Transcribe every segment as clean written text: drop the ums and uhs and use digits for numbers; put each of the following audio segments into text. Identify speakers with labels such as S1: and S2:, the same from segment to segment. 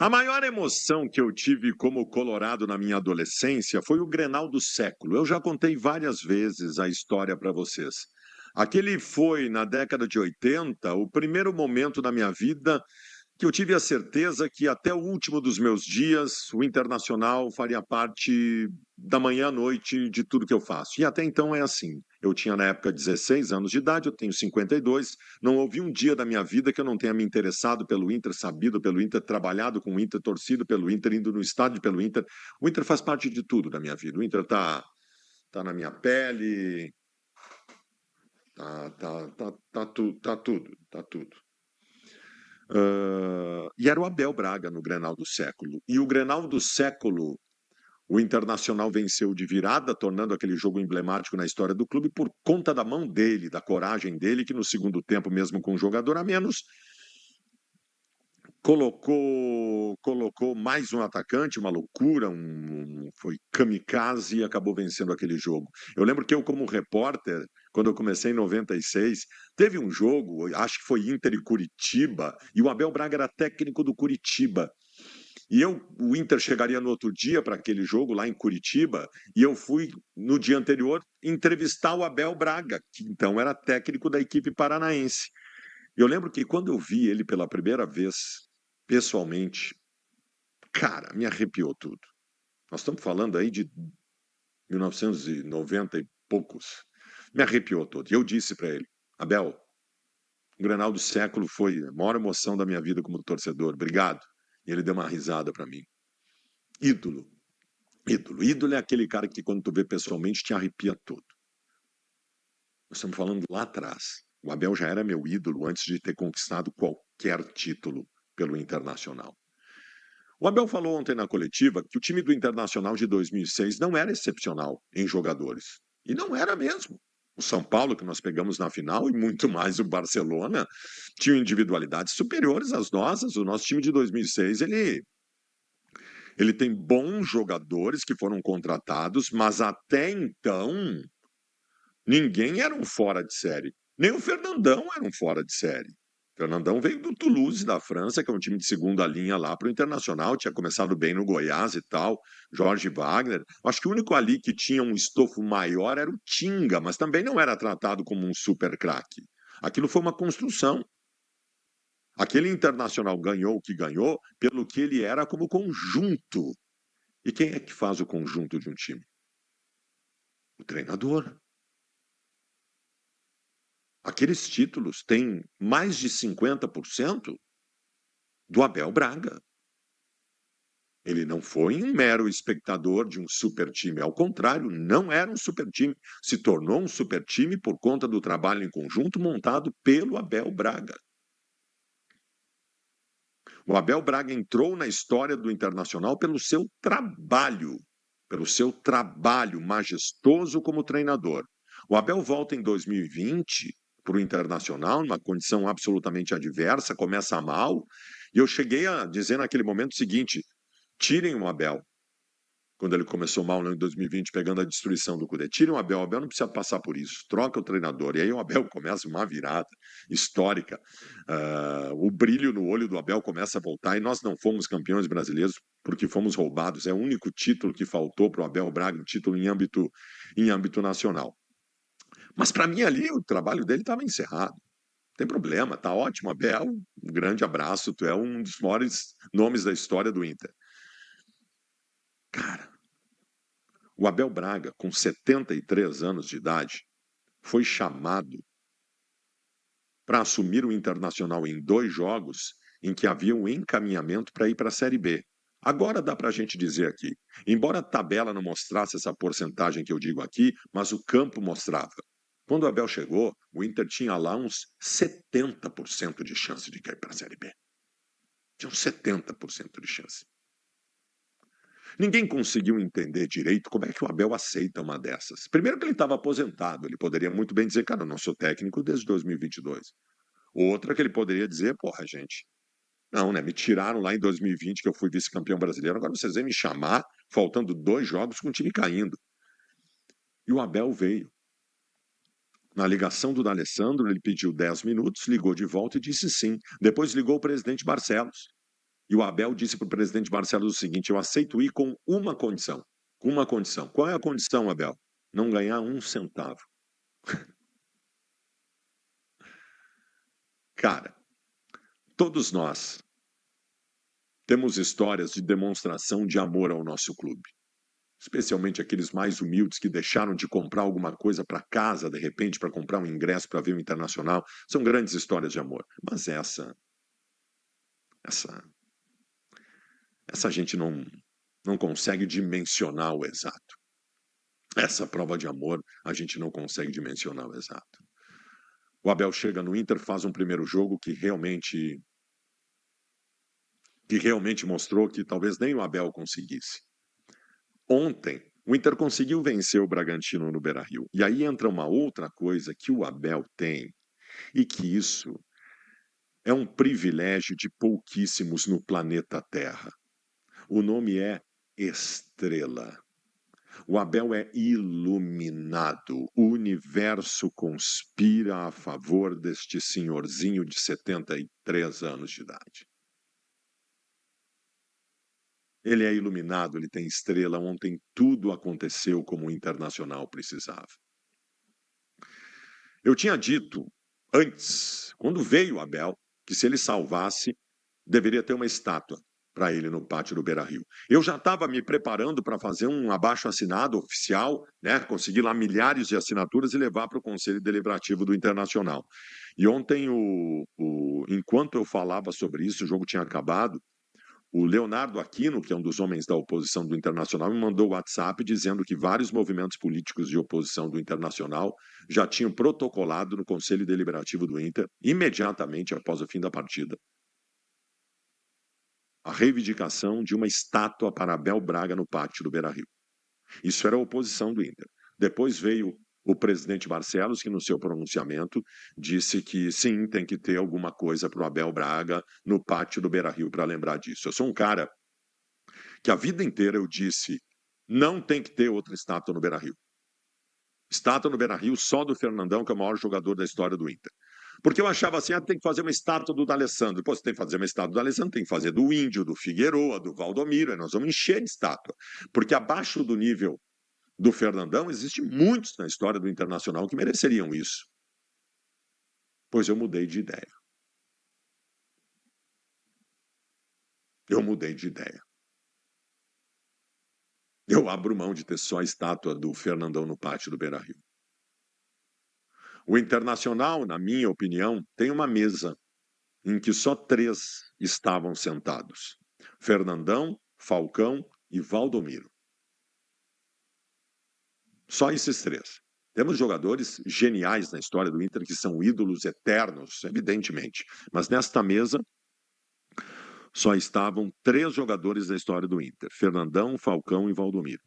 S1: A maior emoção que eu tive como colorado na minha adolescência foi o Grenal do século. Eu já contei várias vezes a história para vocês. Aquele foi, na década de 80, o primeiro momento da minha vida que eu tive a certeza que até o último dos meus dias, o Internacional faria parte da manhã à noite de tudo que eu faço. E até então é assim. Eu tinha na época 16 anos de idade, eu tenho 52. Não houve um dia da minha vida que eu não tenha me interessado pelo Inter, sabido pelo Inter, trabalhado com o Inter, torcido pelo Inter, indo no estádio pelo Inter. O Inter faz parte de tudo da minha vida. O Inter tá na minha pele, tá tudo, tá tudo. E era o Abel Braga no Grenal do século. E o Grenal do século, o Internacional venceu de virada, tornando aquele jogo emblemático na história do clube por conta da mão dele, da coragem dele, que no segundo tempo, mesmo com um jogador a menos, colocou mais um atacante, uma loucura, foi kamikaze e acabou vencendo aquele jogo. Eu lembro que eu, como repórter, quando eu comecei em 96, teve um jogo, acho que foi Inter e Curitiba, e o Abel Braga era técnico do Curitiba. O Inter chegaria no outro dia para aquele jogo lá em Curitiba, e eu fui, no dia anterior, entrevistar o Abel Braga, que então era técnico da equipe paranaense. Eu lembro que quando eu vi ele pela primeira vez, pessoalmente, cara, me arrepiou tudo. Nós estamos falando aí de 1990 e poucos. Me arrepiou todo. E eu disse para ele: Abel, o Grenal do século foi a maior emoção da minha vida como torcedor. Obrigado. E ele deu uma risada para mim. Ídolo. Ídolo. Ídolo é aquele cara que, quando tu vê pessoalmente, te arrepia todo. Nós estamos falando lá atrás. O Abel já era meu ídolo antes de ter conquistado qualquer título pelo Internacional. O Abel falou ontem na coletiva que o time do Internacional de 2006 não era excepcional em jogadores. E não era mesmo. O São Paulo, que nós pegamos na final, e muito mais o Barcelona, tinham individualidades superiores às nossas. O nosso time de 2006, ele tem bons jogadores que foram contratados, mas até então ninguém era um fora de série. Nem o Fernandão era um fora de série. O Fernandão veio do Toulouse, da França, que é um time de segunda linha lá para o Internacional, tinha começado bem no Goiás e tal, Jorge Wagner. Acho que o único ali que tinha um estofo maior era o Tinga, mas também não era tratado como um super craque. Aquilo foi uma construção. Aquele Internacional ganhou o que ganhou pelo que ele era como conjunto. E quem é que faz o conjunto de um time? O treinador. Aqueles títulos têm mais de 50% do Abel Braga. Ele não foi um mero espectador de um super time, ao contrário, não era um super time, se tornou um super time por conta do trabalho em conjunto montado pelo Abel Braga. O Abel Braga entrou na história do Internacional pelo seu trabalho majestoso como treinador. O Abel volta em 2020 para o Internacional, numa condição absolutamente adversa, começa mal, e eu cheguei a dizer naquele momento o seguinte: tirem o Abel. Quando ele começou mal em 2020, pegando a destruição do Cudê. Tirem o Abel não precisa passar por isso, troca o treinador. E aí o Abel começa uma virada histórica. O brilho no olho do Abel começa a voltar e nós não fomos campeões brasileiros porque fomos roubados. É o único título que faltou para o Abel Braga, um título em âmbito nacional. Mas para mim ali o trabalho dele estava encerrado. Não tem problema, tá ótimo, Abel. Um grande abraço, tu é um dos maiores nomes da história do Inter. Cara, o Abel Braga, com 73 anos de idade, foi chamado para assumir o Internacional em 2 jogos em que havia um encaminhamento para ir para a Série B. Agora dá para a gente dizer aqui, embora a tabela não mostrasse essa porcentagem que eu digo aqui, mas o campo mostrava. Quando o Abel chegou, o Inter tinha lá uns 70% de chance de cair para a Série B. Tinha uns 70% de chance. Ninguém conseguiu entender direito como é que o Abel aceita uma dessas. Primeiro que ele estava aposentado, ele poderia muito bem dizer, cara, eu não sou técnico desde 2022. Outra que ele poderia dizer, porra, gente, não, né, me tiraram lá em 2020 que eu fui vice-campeão brasileiro, agora vocês vêm me chamar faltando 2 jogos com o time caindo. E o Abel veio. Na ligação do D'Alessandro, ele pediu 10 minutos, ligou de volta e disse sim. Depois ligou o presidente Barcelos. E o Abel disse para o presidente Barcelos o seguinte: eu aceito ir com uma condição. Com uma condição. Qual é a condição, Abel? Não ganhar um centavo. Cara, todos nós temos histórias de demonstração de amor ao nosso clube. Especialmente aqueles mais humildes que deixaram de comprar alguma coisa para casa, de repente, para comprar um ingresso para ver o Internacional. São grandes histórias de amor. Mas essa, essa gente não consegue dimensionar o exato. Essa prova de amor, a gente não consegue dimensionar o exato. O Abel chega no Inter, faz um primeiro jogo que realmente mostrou que talvez nem o Abel conseguisse. Ontem, o Inter conseguiu vencer o Bragantino no Beira-Rio. E aí entra uma outra coisa que o Abel tem, e que isso é um privilégio de pouquíssimos no planeta Terra. O nome é estrela. O Abel é iluminado. O universo conspira a favor deste senhorzinho de 73 anos de idade. Ele é iluminado, ele tem estrela. Ontem tudo aconteceu como o Internacional precisava. Eu tinha dito antes, quando veio o Abel, que se ele salvasse, deveria ter uma estátua para ele no pátio do Beira-Rio. Eu já estava me preparando para fazer um abaixo-assinado oficial, né? Conseguir lá milhares de assinaturas e levar para o Conselho Deliberativo do Internacional. E ontem, enquanto eu falava sobre isso, o jogo tinha acabado, o Leonardo Aquino, que é um dos homens da oposição do Internacional, me mandou o WhatsApp dizendo que vários movimentos políticos de oposição do Internacional já tinham protocolado no Conselho Deliberativo do Inter, imediatamente após o fim da partida, a reivindicação de uma estátua para Abel Braga no pátio do Beira-Rio. Isso era a oposição do Inter. Depois veio o presidente Barcelos, que no seu pronunciamento disse que sim, tem que ter alguma coisa para o Abel Braga no pátio do Beira-Rio para lembrar disso. Eu sou um cara que a vida inteira eu disse, não tem que ter outra estátua no Beira-Rio. Estátua no Beira-Rio só do Fernandão, que é o maior jogador da história do Inter. Porque eu achava assim, tem que fazer uma estátua do D'Alessandro. Pô, você tem que fazer uma estátua do D'Alessandro, tem que fazer do Índio, do Figueroa, do Valdomiro, aí nós vamos encher de estátua. Porque abaixo do nível do Fernandão, existem muitos na história do Internacional que mereceriam isso. Pois eu mudei de ideia. Eu mudei de ideia. Eu abro mão de ter só a estátua do Fernandão no pátio do Beira-Rio. O Internacional, na minha opinião, tem uma mesa em que só 3 estavam sentados: Fernandão, Falcão e Valdomiro. Só esses 3. Temos jogadores geniais na história do Inter que são ídolos eternos, evidentemente. Mas nesta mesa só estavam 3 jogadores da história do Inter: Fernandão, Falcão e Valdomiro.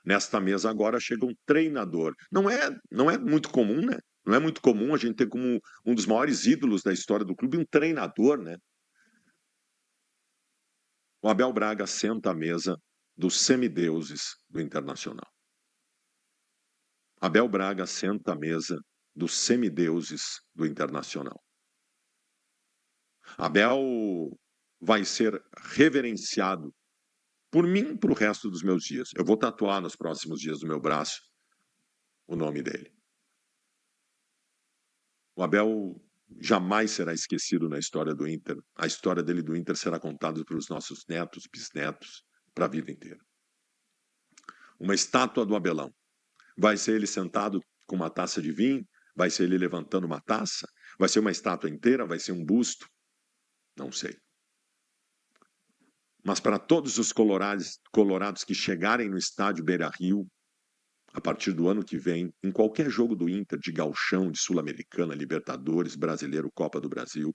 S1: Nesta mesa agora chega um treinador. Não é muito comum, né? Não é muito comum a gente ter como um dos maiores ídolos da história do clube um treinador, né? O Abel Braga senta à mesa dos semideuses do Internacional. Abel Braga senta à mesa dos semideuses do Internacional. Abel vai ser reverenciado por mim para o resto dos meus dias. Eu vou tatuar nos próximos dias do meu braço o nome dele. O Abel jamais será esquecido na história do Inter. A história dele do Inter será contada para os nossos netos, bisnetos, para a vida inteira. Uma estátua do Abelão. Vai ser ele sentado com uma taça de vinho? Vai ser ele levantando uma taça? Vai ser uma estátua inteira? Vai ser um busto? Não sei. Mas para todos os colorados que chegarem no estádio Beira-Rio, a partir do ano que vem, em qualquer jogo do Inter, de Gauchão, de Sul-Americana, Libertadores, Brasileiro, Copa do Brasil,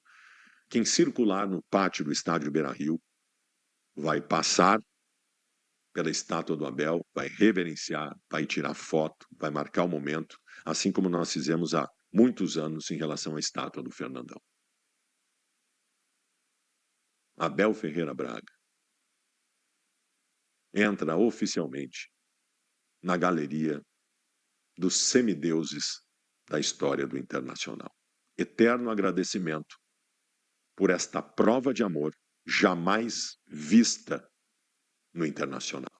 S1: quem circular no pátio do estádio Beira-Rio vai passar pela estátua do Abel, vai reverenciar, vai tirar foto, vai marcar o momento, assim como nós fizemos há muitos anos em relação à estátua do Fernandão. Abel Ferreira Braga entra oficialmente na galeria dos semideuses da história do Internacional. Eterno agradecimento por esta prova de amor jamais vista no Internacional.